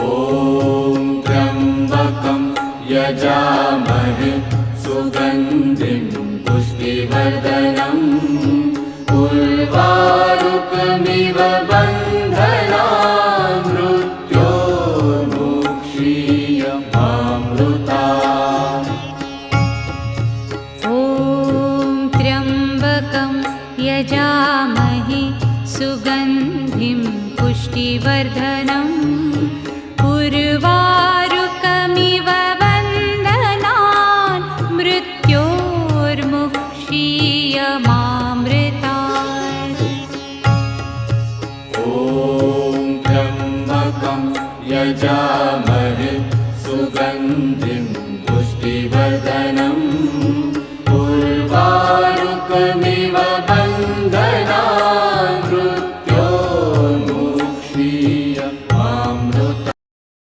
ॐ त्र्यम्बकं यजामहे सुगन्धिं पुष्टिवर्धनम् उर्वारुकमिव बन्धनान् मृत्योर्मुक्षीयमामृतात्। ॐ त्र्यम्बकं यजामहे सुगन्धिं पुष्टिवर्धनम् उर्वारुकमिव बन्धनान् मृत्योर्मुक्षीयमामृतात्। ॐ त्र्यम्बकं यजामहे सुगन्धिं